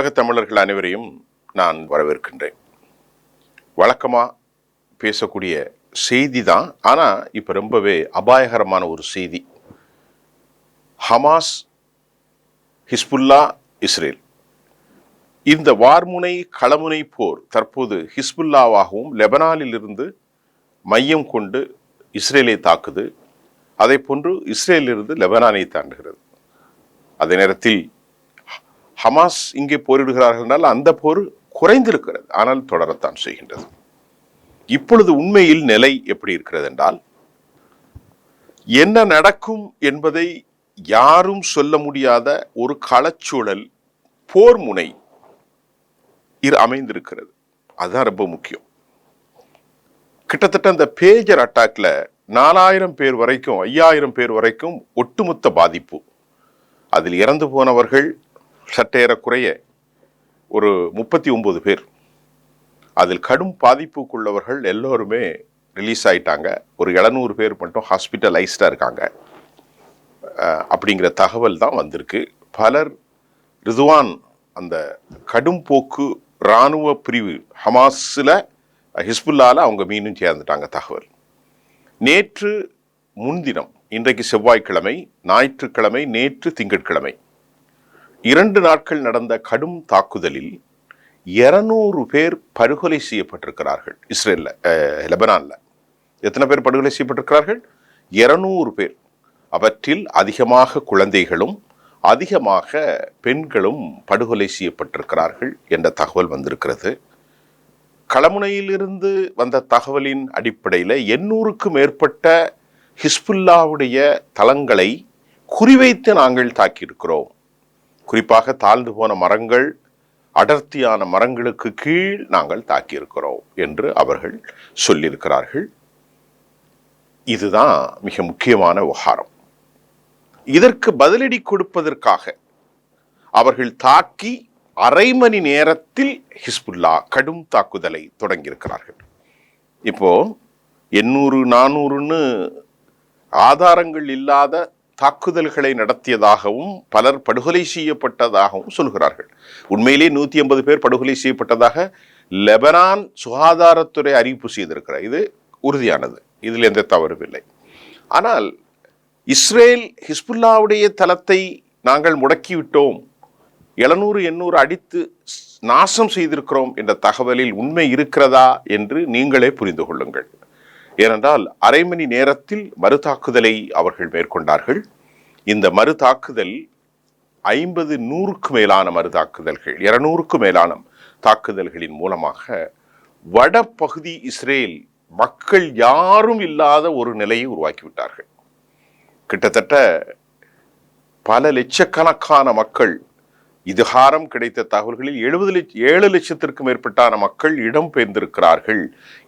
உலகத் தமிழர்கள் அனைவரையும் நான் வரவேற்கின்றேன். வழக்கமாக பேசக்கூடிய செய்தி தான், ஆனால் இப்போ ரொம்பவே அபாயகரமான ஒரு செய்தி. ஹமாஸ், ஹிஸ்புல்லா, இஸ்ரேல், இந்த வார்முனை களமுனை போர் தற்போது ஹிஸ்புல்லாவாகவும் லெபனானில் இருந்து மையம் கொண்டு இஸ்ரேலை தாக்குது. அதை போன்று இஸ்ரேலிலிருந்து லெபனானை தாண்டுகிறது. அதே நேரத்தில் ஹமாஸ் இங்கே போரிடுகிறார்கள் என்றால் அந்த போர் குறைந்திருக்கிறது, ஆனால் தொடரத்தான் செய்கின்றது. இப்பொழுது உண்மையில் நிலை எப்படி இருக்கிறது என்றால், என்ன நடக்கும் என்பதை யாரும் சொல்ல முடியாத ஒரு களச்சூழல், போர் முனை அமைந்திருக்கிறது. அதுதான் ரொம்ப முக்கியம். கிட்டத்தட்ட அந்த பேஜர் அட்டாக்ல 4000 பேர் வரைக்கும் 5000 பேர் வரைக்கும் ஒட்டுமொத்த பாதிப்பு. அதில் இறந்து போனவர்கள் சற்றேறக்குறைய ஒரு 39 பேர். அதில் கடும் பாதிப்புக்குள்ளவர்கள் எல்லோருமே ரிலீஸ் ஆயிட்டாங்க. ஒரு 700 பேர் மட்டும் ஹாஸ்பிட்டலைஸ்டா இருக்காங்க அப்படிங்கிற தகவல் தான் வந்திருக்கு. பலர் ரிதுவான் அந்த கடும் போக்கு இராணுவ பிரிவு ஹமாஸில் ஹிஸ்புல்லால அவங்க மீண்டும் சேர்ந்துட்டாங்க தகவல். நேற்று முன்தினம், இன்றைக்கு செவ்வாய்க்கிழமை, ஞாயிற்றுக்கிழமை, நேற்று திங்கட்கிழமை 2 நாட்கள் நடந்த கடும் தாக்குதலில் 200 பேர் படுகொலை செய்யப்பட்டிருக்கிறார்கள். இஸ்ரேல்ல, லெபனான்ல எத்தனை பேர் படுகொலை செய்யப்பட்டிருக்கிறார்கள்? 200 பேர். அவற்றில் அதிகமாக குழந்தைகளும் அதிகமாக பெண்களும் படுகொலை செய்யப்பட்டிருக்கிறார்கள் என்ற தகவல் வந்திருக்கிறது. களமுனையிலிருந்து வந்த தகவலின் அடிப்படையில் 800க்கும் மேற்பட்ட ஹிஸ்புல்லாவுடைய தளங்களை குறிவைத்து நாங்கள் தாக்கியிருக்கிறோம். குறிப்பாக தாழ்ந்து போன மரங்கள், அடர்த்தியான மரங்களுக்கு கீழ் நாங்கள் தாக்கியிருக்கிறோம் என்று அவர்கள் சொல்லியிருக்கிறார்கள். இதுதான் மிக முக்கியமான விவகாரம். இதற்கு பதிலடி கொடுப்பதற்காக அவர்கள் தாக்கி அரை மணி நேரத்தில் ஹிஸ்புல்லா கடும் தாக்குதலை தொடங்கியிருக்கிறார்கள். இப்போ 800, 400ன்னு ஆதாரங்கள் இல்லாத தாக்குதல்களை நடத்தியதாகவும் பலர் படுகொலை செய்யப்பட்டதாகவும் சொல்கிறார்கள். உண்மையிலே 180 பேர் படுகொலை செய்யப்பட்டதாக லெபனான் சுகாதாரத்துறை அறிவிப்பு செய்திருக்கிறார். இது உறுதியானது, இதில் எந்த தவறும் இல்லை. ஆனால் இஸ்ரேல் ஹிஸ்புல்லாவுடைய தளத்தை நாங்கள் முடக்கிவிட்டோம், 700, 800 அடித்து நாசம் செய்திருக்கிறோம் என்ற தகவலில் உண்மை இருக்கிறதா என்று நீங்களே புரிந்து கொள்ளுங்கள். ஏனென்றால் அரை மணி நேரத்தில் மறுதாக்குதலை அவர்கள் மேற்கொண்டார்கள். இந்த மறுதாக்குதல் 50, 100க்கு மேலான மறுதாக்குதல்கள், 200க்கு மேலான தாக்குதல்களின் மூலமாக வடபகுதி இஸ்ரேல் மக்கள் யாரும் இல்லாத ஒரு நிலையை உருவாக்கிவிட்டார்கள். கிட்டத்தட்ட பல லட்சக்கணக்கான மக்கள், இதுகாரம் கிடைத்த தகவல்களில் 7 லட்சத்திற்கும் மேற்பட்டான மக்கள் இடம்பெயர்ந்திருக்கிறார்கள்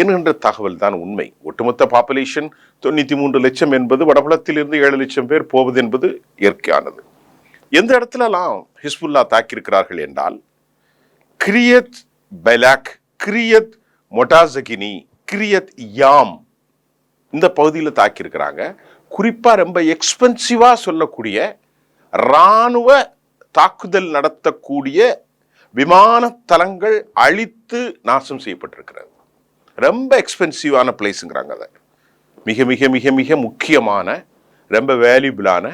என்கின்ற தகவல் தான் உண்மை. ஒட்டுமொத்த பாப்புலேஷன் 93 லட்சம் என்பது, வடபுலத்திலிருந்து 7 லட்சம் பேர் போவது என்பது இயற்கையானது. எந்த இடத்துலலாம் ஹிஸ்புல்லா தாக்கியிருக்கிறார்கள் என்றால், கிரியத் பெலாக், கிரியத் மொட்டாசகினி, கிரியத் யாம், இந்த பகுதியில் தாக்கியிருக்கிறாங்க. குறிப்பா ரொம்ப எக்ஸ்பென்சிவா சொல்லக்கூடிய இராணுவ தாக்குதல் நடத்தக்கூடிய விமான தளங்கள் அழித்து நாசம் செய்யப்பட்டிருக்கிறது. ரொம்ப எக்ஸ்பென்சிவான பிளேஸுங்கிறாங்க. அதை மிக மிக மிக மிக முக்கியமான, ரொம்ப வேல்யூபிளான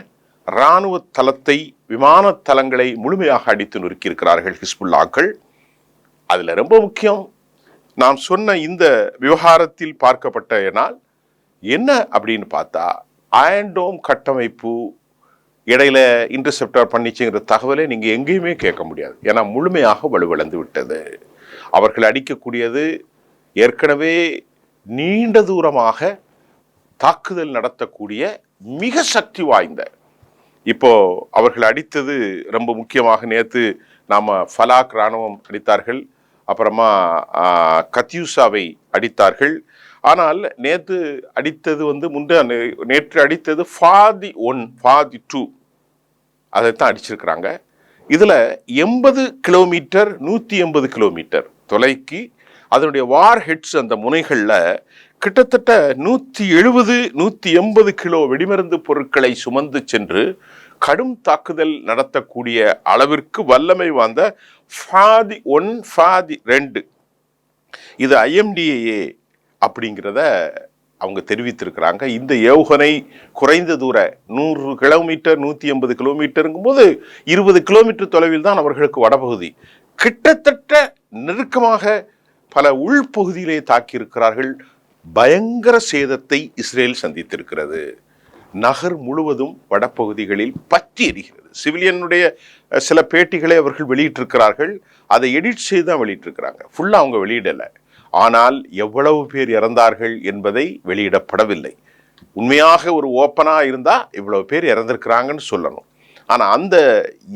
இராணுவ தளத்தை, விமான தளங்களை முழுமையாக அடித்து நொறுக்கியிருக்கிறார்கள் ஹிஸ்புல்லாக்கள். அதுல ரொம்ப முக்கியம், நாம் சொன்ன இந்த விவகாரத்தில் பார்க்கப்பட்ட நாள் என்ன அப்படின்னு பார்த்தா, அயன்டோம் கட்டமைப்பு இடையில இன்டர்செப்டர் பண்ணிச்சுங்கிற தகவலை நீங்க எங்கேயுமே கேட்க முடியாது. ஏன்னா முழுமையாக வலுவிழந்து விட்டது. அவர்கள் அடிக்கக்கூடியது ஏற்கனவே நீண்ட தூரமாக தாக்குதல் நடத்தக்கூடிய மிக சக்தி வாய்ந்த, இப்போ அவர்கள் அடித்தது ரொம்ப முக்கியமாக. நேற்று நாம ஃபலாக் இராணுவம் அடித்தார்கள், அப்புறமா கத்யூசாவை அடித்தார்கள். ஆனால் நேற்று அடித்தது நேற்று அடித்தது ஃபாதி 1, ஃபாதி 2, அதைத்தான் அடிச்சிருக்கிறாங்க. இதுல 80 கிலோமீட்டர், 180 கிலோமீட்டர் தொலைக்கு அதனுடைய வார் ஹெட்ஸ், அந்த முனைகள்ல கிட்டத்தட்ட 170, 180 கிலோ வெடிமருந்து பொருட்களை சுமந்து சென்று கடும் தாக்குதல் நடத்தக்கூடிய அளவிற்கு வல்லமை வாய்ந்த ஃபாதி 1 ஃபாதி 2 இது IMDA அப்படிங்கிறத அவங்க தெரிவித்திருக்கிறாங்க. இந்த ஏவுகணை குறைந்த தூர 100 கிலோமீட்டர் 180 கிலோமீட்டருங்கும் போது 20 கிலோமீட்டர் தொலைவில் தான் அவர்களுக்கு வடபகுதி. கிட்டத்தட்ட நெருக்கமாக பல உள்பகுதியிலே தாக்கியிருக்கிறார்கள். பயங்கர சேதத்தை இஸ்ரேல் சந்தித்திருக்கிறது. நகர் முழுவதும் வடபகுதிகளில் பற்றி எரிகிறது. சிவிலியனுடைய சில பேட்டிகளை அவர்கள் வெளியிட்டிருக்கிறார்கள். அதை எடிட் செய்து தான் வெளியிட்டிருக்கிறாங்க. ஃபுல்லாக அவங்க வெளியிடலை. ஆனால் எவ்வளவு பேர் இறந்தார்கள் என்பதை வெளியிடப்படவில்லை. உண்மையாக ஒரு ஓப்பனா இருந்தா இவ்வளவு பேர் இறந்திருக்கிறாங்கன்னு சொல்லணும். ஆனா அந்த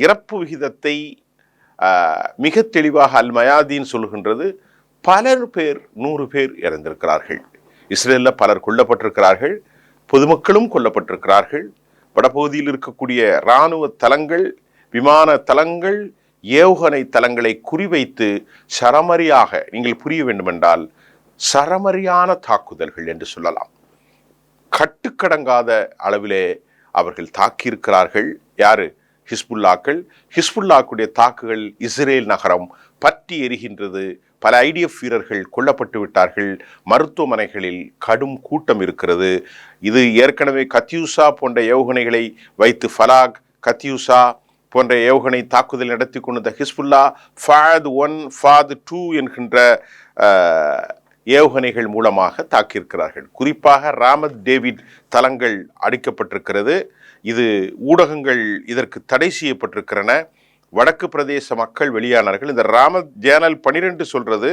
இறப்பு விகிதத்தை மிக தெளிவாக அல் மயாதீன் சொல்கின்றது. பலர் பேர் 100 பேர் இறந்திருக்கிறார்கள். இஸ்ரேல்ல பலர் கொல்லப்பட்டிருக்கிறார்கள். பொதுமக்களும் கொல்லப்பட்டிருக்கிறார்கள். வடபகுதியில் இருக்கக்கூடிய இராணுவ தளங்கள், விமான தளங்கள், ஏவுகணை தளங்களை குறிவைத்து சரமரியாக, நீங்கள் புரிய வேண்டுமென்றால் சரமரியான தாக்குதல்கள் என்று சொல்லலாம். கட்டுக்கடங்காத அளவிலே அவர்கள் தாக்கியிருக்கிறார்கள். யாரு? ஹிஸ்புல்லாக்கள். ஹிஸ்புல்லாக்குடைய தாக்குகள் இஸ்ரேல் நகரம் பற்றி எரிகின்றது. பல IDF வீரர்கள் கொல்லப்பட்டு விட்டார்கள். மருத்துவமனைகளில் கடும் கூட்டம் இருக்கிறது. இது ஏற்கனவே கத்யூசா போன்ற ஏவுகணைகளை வைத்து ஃபலாக், கத்யூசா போன்ற ஏவுகணை தாக்குதல் நடத்தி கொண்ட ஹிஸ்புல்லா ஃபாத் 1 ஃபாத் 2 என்கின்ற ஏவுகணைகள் மூலமாக தாக்கியிருக்கிறார்கள். குறிப்பாக ராமத் டேவிட் தளங்கள் அடிக்கப்பட்டிருக்கிறது. இது ஊடகங்கள் இதற்கு தடை செய்யப்பட்டிருக்கிறன. வடக்கு பிரதேச மக்கள் வெளியானார்கள். இந்த ராமத் ஜேனல் 12 சொல்றது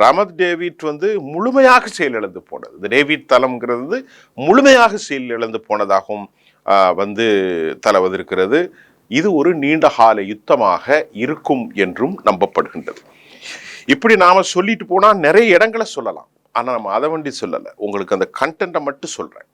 ராமத் டேவிட் முழுமையாக செயலிழந்து போனது. இந்த டேவிட் தளம்ங்கிறது முழுமையாக செயலிழந்து போனதாகவும் தலவதிருக்கிறது. இது ஒரு நீண்ட கால யுத்தமாக இருக்கும் என்றும் நம்பப்படுகின்றது. இப்படி நாம சொல்லிட்டு போனா நிறைய இடங்களை சொல்லலாம். ஆனா நம்ம அதை வண்டி சொல்லலை. உங்களுக்கு அந்த கண்டென்ட்டை மட்டும் சொல்றேன்.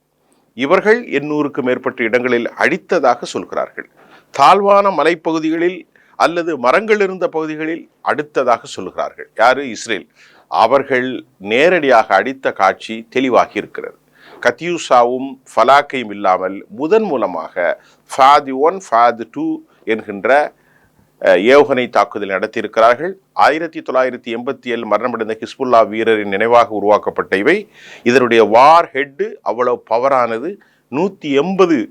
இவர்கள் 800க்கு மேற்பட்ட இடங்களில் அடித்ததாக சொல்கிறார்கள். தாழ்வான மலைப்பகுதிகளில் அல்லது மரங்கள் இருந்த பகுதிகளில் அடுத்ததாக சொல்கிறார்கள். யாரு? இஸ்ரேல். அவர்கள் நேரடியாக அடித்த காட்சி தெளிவாகி இருக்கிறது. கத்யூசாவும் ஃபலாக்கையும் இல்லாமல் முதன் மூலமாக ஃபாதி 1 ஃபாதி 2 என்கின்ற ஏவுகணை தாக்குதல் நடத்தியிருக்கிறார்கள். 1987 மரணமடைந்த ஹிஸ்புல்லா வீரரின் நினைவாக உருவாக்கப்பட்ட இவை. இதனுடைய வார் ஹெட்டு அவ்வளவு பவரானது. 180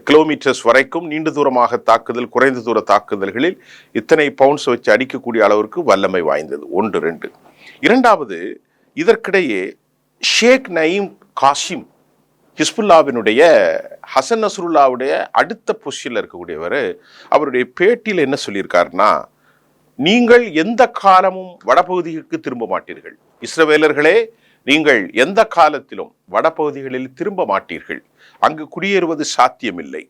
கிலோமீட்டர்ஸ் வரைக்கும் நீண்ட தூரமாக தாக்குதல், குறைந்த தூர தாக்குதல்களில் இத்தனை பவுண்ட்ஸ் வச்சு அடிக்கக்கூடிய அளவிற்கு வல்லமை வாய்ந்தது. 1 2. இரண்டாவது, இதற்கிடையே ஷேக் நயீம் காசிம், ஹிஸ்புல்லாவினுடைய ஹசன் நஸ்ருல்லாவுடைய அடுத்த பொசிஷனில் இருக்கக்கூடியவர், அவருடைய பேட்டியில் என்ன சொல்லியிருக்காருன்னா, நீங்கள் எந்த காலமும் வடபகுதிக்கு திரும்ப மாட்டீர்கள். இஸ்ரவேலர்களே, நீங்கள் எந்த காலத்திலும் வடபகுதிகளில் திரும்ப மாட்டீர்கள். அங்கு குடியேறுவது சாத்தியமில்லை.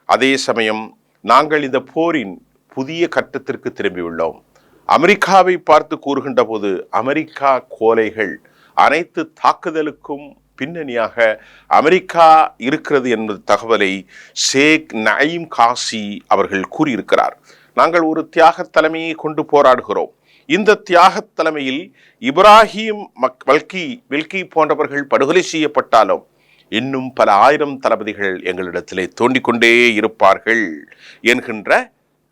அதே சமயம் நாங்கள் இந்த போரின் புதிய கட்டத்திற்கு திரும்பியுள்ளோம். அமெரிக்காவை பார்த்து கூறுகின்ற போது அமெரிக்கா கோலைகள், அனைத்து தாக்குதலுக்கும் பின்னணியாக அமெரிக்கா இருக்கிறது என்ற தகவலை ஷேக் நயீம் காசி அவர்கள் கூறியிருக்கிறார். நாங்கள் ஒரு தியாக தலைமையை கொண்டு போராடுகிறோம். இந்த தியாக தலைமையில் இப்ராஹிம் வில்கி போன்றவர்கள் படுகொலை செய்யப்பட்டாலும் இன்னும் பல ஆயிரம் தளபதிகள் எங்களிடத்திலே தோண்டிக்கொண்டே இருப்பார்கள் என்கின்ற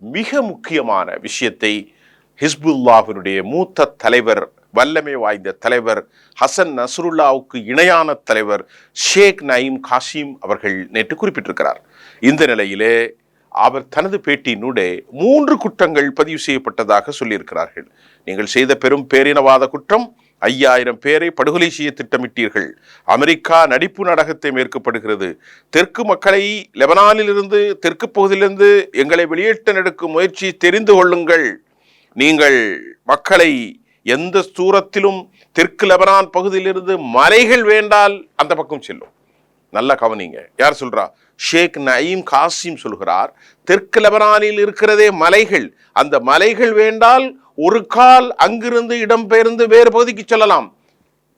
மிக முக்கியமான விஷயத்தை ஹிஸ்புல்லாவினுடைய மூத்த தலைவர், வல்லமை வாய்ந்த தலைவர், ஹசன் நஸ்ருல்லாவுக்கு இணையான தலைவர் ஷேக் நயீம் காசிம் அவர்கள் நேற்று குறிப்பிட்டிருக்கிறார். இந்த நிலையிலே அவர் தனது பேட்டியினூடே 3 குற்றங்கள் பதிவு செய்யப்பட்டதாக சொல்லியிருக்கிறார்கள். நீங்கள் செய்த பெரும் பேரினவாத குற்றம், 5000 பேரை படுகொலை செய்ய திட்டமிட்டீர்கள். அமெரிக்கா நடிப்பு நாடகத்தை மேற்கப்படுகிறது. தெற்கு மக்களை லெபனானிலிருந்து, தெற்கு பகுதியிலிருந்து எங்களை வெளியேற்ற நடக்கும் முயற்சி தெரிந்து கொள்ளுங்கள். நீங்கள் மக்களை எந்த தூரத்திலும் தெற்கு லெபனான் பகுதியிலிருந்து மலைகள் வேண்டால் அந்த பக்கம் செல்லும். நல்ல கவனிங்க. யார் சொல்றா? ஷேக் நயீம் காசிம் சொல்கிறார், தெற்கு லெபனானில் இருக்கிறதே மலைகள், அந்த மலைகள் வேண்டால் ஒரு கால் அங்கிருந்து இடம்பெயர்ந்து வேறு பகுதிக்கு செல்லலாம்.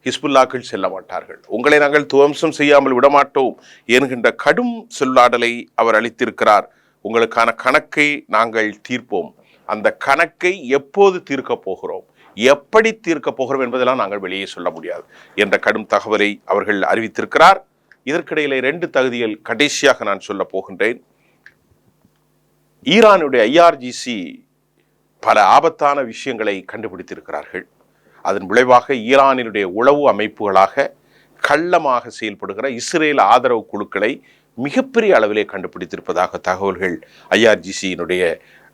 ஹிஸ்புல்லாக்கள் செல்ல மாட்டார்கள். உங்களை நாங்கள் துவம்சம் செய்யாமல் விடமாட்டோம் என்கின்ற கடும் சொல்லாடலை அவர் அளித்திருக்கிறார். உங்களுக்கான கணக்கை நாங்கள் தீர்ப்போம். அந்த கணக்கை எப்போது தீர்க்க போகிறோம், எப்படி தீர்க்க போகிறோம் என்பதெல்லாம் நாங்கள் வெளியே சொல்ல முடியாது என்ற கடும் தகவலை அவர்கள் அறிவித்திருக்கிறார். இதற்கிடையிலே 2 தகுதிகள் கடைசியாக நான் சொல்ல போகின்றேன். ஈரானுடைய IRGC பல ஆபத்தான விஷயங்களை கண்டுபிடித்திருக்கிறார்கள். அதன் விளைவாக ஈரானினுடைய உளவு அமைப்புகளாக கள்ளமாக செயல்படுகிற இஸ்ரேல் ஆதரவு குழுக்களை மிகப்பெரிய அளவிலே கண்டுபிடித்திருப்பதாக தகவல்கள் IRGCயினுடைய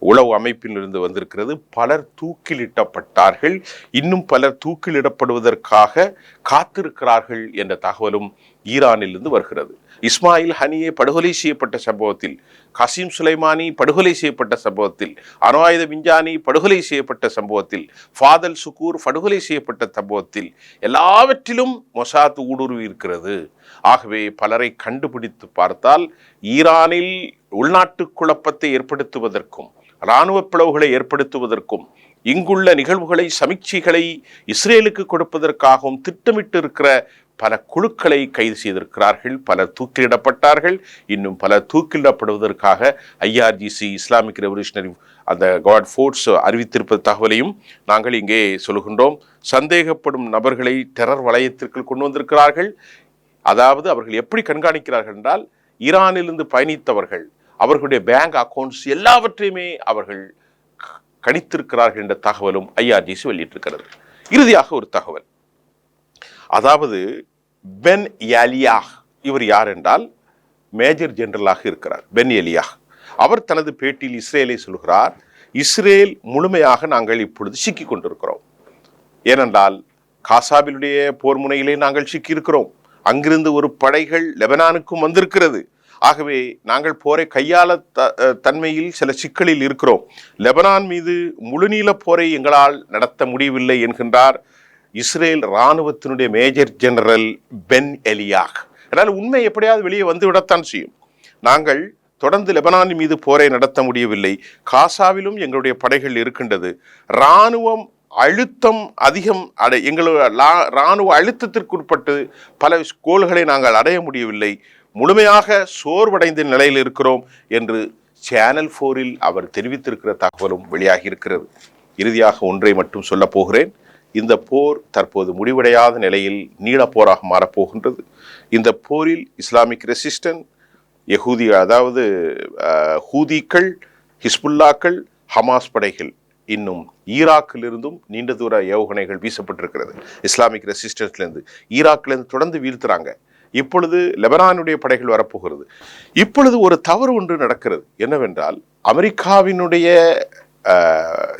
உளவு அமைப்பிலிருந்து வந்திருக்கிறது. பலர் தூக்கிலிடப்பட்டார்கள், இன்னும் பலர் தூக்கிலிடப்படுவதற்காக காத்திருக்கிறார்கள் என்ற தகவலும் ஈரானிலிருந்து வருகிறது. இஸ்மாயில் ஹனியே படுகொலை செய்யப்பட்ட சம்பவத்தில், கசீம் சுலைமானி படுகொலை செய்யப்பட்ட சம்பவத்தில், அணு ஆயுத விஞ்ஞானி படுகொலை செய்யப்பட்ட சம்பவத்தில், ஃபாதல் சுக்கூர் படுகொலை செய்யப்பட்ட சம்பவத்தில் எல்லாவற்றிலும் மொசாத் ஊடுருவி இருக்கிறது. ஆகவே பலரை கண்டுபிடித்து பார்த்தால் ஈரானில் உள்நாட்டு குழப்பத்தை ஏற்படுத்துவதற்கும் இராணுவ பிளவுகளை ஏற்படுத்துவதற்கும் இங்குள்ள நிகழ்வுகளை சமீட்சைகளை இஸ்ரேலுக்கு கொடுப்பதற்காகவும் திட்டமிட்டு இருக்கிற பல குழுக்களை கைது செய்திருக்கிறார்கள். பலர் தூக்கிலிடப்பட்டார்கள், இன்னும் பலர் தூக்கிலிடப்படுவதற்காக IRGC இஸ்லாமிக் ரெவல்யூஷனரி அந்த காட் ஃபோர்ஸ் அறிவித்திருப்பது தகவலையும் நாங்கள் இங்கே சொல்கின்றோம். சந்தேகப்படும் நபர்களை டெரர் வளையத்திற்குள் கொண்டு வந்திருக்கிறார்கள். அதாவது அவர்கள் எப்படி கண்காணிக்கிறார்கள் என்றால், ஈரானிலிருந்து பயணித்தவர்கள், அவர்களுடைய பேங்க் அக்கௌண்ட்ஸ் எல்லாவற்றையுமே அவர்கள் கணித்திருக்கிறார்கள் என்ற தகவலும் IRGC வெளியிட்டிருக்கிறது. இறுதியாக ஒரு தகவல், அதாவது பென் எலியாஹ், இவர் யார் என்றால் மேஜர் ஜெனரலாக இருக்கிறார். பென் எலியாஹ் அவர் தனது பேட்டியில் இஸ்ரேலை சொல்கிறார், இஸ்ரேல் முழுமையாக நாங்கள் இப்பொழுது சிக்கிக் கொண்டிருக்கிறோம். ஏனென்றால் காசாவிலுடைய போர் முனையிலே நாங்கள் சிக்கியிருக்கிறோம். அங்கிருந்து ஒரு படைகள் லெபனானுக்கும் வந்திருக்கிறது. ஆகவே நாங்கள் போரை கையாள தன்மையில் சில சிக்கலில் இருக்கிறோம். லெபனான் மீது முழுநீள போரை எங்களால் நடத்த முடியவில்லை என்கின்றார் இஸ்ரேல் இராணுவத்தினுடைய மேஜர் ஜெனரல் பென் எலியாஹ். அதனால் உண்மை எப்படியாவது வெளியே வந்துவிடத்தான் செய்யும். நாங்கள் தொடர்ந்து லெபனானின் மீது போரை நடத்த முடியவில்லை, காசாவிலும் எங்களுடைய படைகள் இருக்கின்றது, இராணுவம் அழுத்தம் அதிகம் எங்களுடைய இராணுவ அழுத்தத்திற்குட்பட்டு பல கோல்களை நாங்கள் அடைய முடியவில்லை, முழுமையாக சோர்வடைந்த நிலையில் இருக்கிறோம் என்று சேனல் 4இல் அவர் தெரிவித்திருக்கிற தகவலும் வெளியாகி இருக்கிறது. இறுதியாக ஒன்றை மட்டும் சொல்ல போகிறேன். இந்த போர் தற்போது முடிவடையாத நிலையில் நீள போராக மாறப்போகின்றது. இந்த போரில் இஸ்லாமிக் ரெசிஸ்டன்ட், யஹூதி அதாவது ஹூதிக்கள், ஹிஸ்புல்லாக்கள், ஹமாஸ் படைகள், இன்னும் ஈராக்கிலிருந்தும் நீண்ட தூர ஏவுகணைகள் வீசப்பட்டிருக்கிறது. இஸ்லாமிக் ரெசிஸ்டன்ஸ்லேருந்து ஈராக்கிலிருந்து தொடர்ந்து வீழ்த்துறாங்க. இப்பொழுது லெபனானுடைய படைகள் வரப்போகிறது. இப்பொழுது ஒரு தவறு ஒன்று நடக்கிறது. என்னவென்றால், அமெரிக்காவினுடைய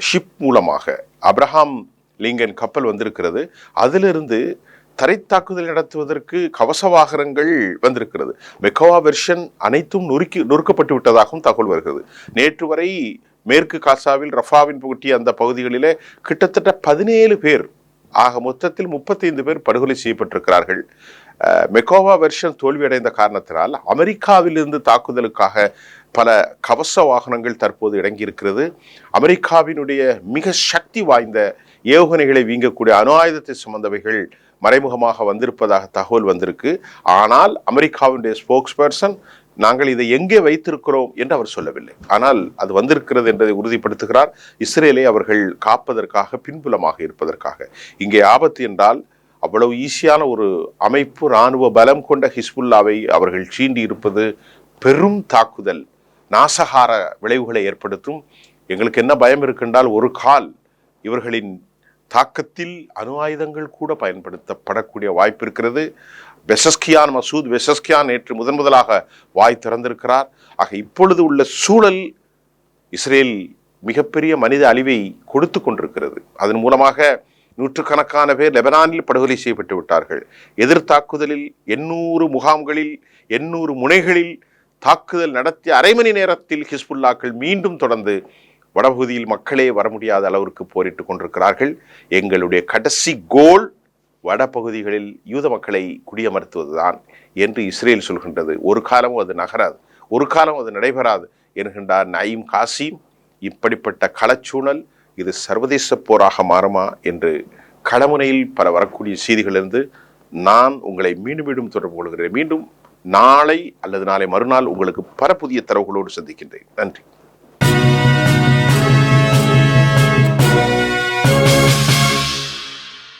ஷிப் மூலமாக அப்ரஹாம் லிங்கன் கப்பல் வந்திருக்கிறது. அதிலிருந்து தரைத்தாக்குதல் நடத்துவதற்கு கவச வாகனங்கள் வந்திருக்கிறது. மெக்கோவா வெர்ஷன் அனைத்தும் நொறுக்கப்பட்டு விட்டதாகவும் தகவல் வருகிறது. நேற்று வரை மேற்கு காசாவில் ரஃபாவின் புகட்டிய அந்த பகுதிகளிலே கிட்டத்தட்ட 17 பேர், ஆக மொத்தத்தில் 35 பேர் படுகொலை செய்யப்பட்டிருக்கிறார்கள். மெக்கோவா வெர்ஷன் தோல்வியடைந்த காரணத்தினால் அமெரிக்காவிலிருந்து தாக்குதலுக்காக பல கவச வாகனங்கள் தற்போது இறங்கியிருக்கிறது. அமெரிக்காவினுடைய மிக சக்தி வாய்ந்த ஏவுகணைகளை வீங்கக்கூடிய அணு ஆயுதத்தை சுமந்தவைகள் மறைமுகமாக வந்திருப்பதாக தகவல் வந்திருக்கு. ஆனால் அமெரிக்காவினுடைய ஸ்போக்ஸ் பர்சன் நாங்கள் இதை எங்கே வைத்திருக்கிறோம் என்று அவர் சொல்லவில்லை. ஆனால் அது வந்திருக்கிறது என்பதை உறுதிப்படுத்துகிறார். இஸ்ரேலை அவர்கள் காப்பதற்காக, பின்புலமாக இருப்பதற்காக. இங்கே ஆபத்து என்றால், அவ்வளவு ஈஸியான ஒரு அமைப்பு, இராணுவ பலம் கொண்ட ஹிஸ்புல்லாவை அவர்கள் சீண்டி இருப்பது பெரும் தாக்குதல், நாசகார விளைவுகளை ஏற்படுத்தும். எங்களுக்கு என்ன பயம் இருக்கின்றால், ஒரு கால் இவர்களின் தாக்கத்தில் அணு ஆயுதங்கள் கூட பயன்படுத்தப்படக்கூடிய வாய்ப்பு இருக்கிறது. மசூத் பெசஸ்கியான் நேற்று முதலாக வாய் திறந்திருக்கிறார். ஆக இப்பொழுது உள்ள சூழல் இஸ்ரேல் மிகப்பெரிய மனித அழிவை கொடுத்து கொண்டிருக்கிறது. அதன் மூலமாக நூற்றுக்கணக்கான பேர் லெபனானில் படுகொலை செய்யப்பட்டு விட்டார்கள். எதிர்த்தாக்குதலில் 800 முகாம்களில் 800 முனைகளில் தாக்குதல் நடத்திய அரை மணி நேரத்தில் ஹிஸ்புல்லாக்கள் மீண்டும் தொடர்ந்து வடபகுதியில் மக்களே வர முடியாத அளவிற்கு போரிட்டு கொண்டிருக்கிறார்கள். எங்களுடைய கடைசி கோல் வடபகுதிகளில் யூத மக்களை குடியமர்த்துவதுதான் என்று இஸ்ரேல் சொல்கின்றது. ஒரு காலமும் அது நகராது, ஒரு காலம் அது நடைபெறாது என்கின்றார் நயீம் காசிம். இப்படிப்பட்ட களச்சூழல் இது சர்வதேச போராக மாறுமா என்று களமுனையில் பல வரக்கூடிய செய்திகளிலிருந்து நான் உங்களை மீண்டும் தொடர்பு கொள்கிறேன். மீண்டும் நாளை அல்லது நாளை மறுநாள் உங்களுக்கு பல புதிய தரவுகளோடு சந்திக்கின்றேன். நன்றி.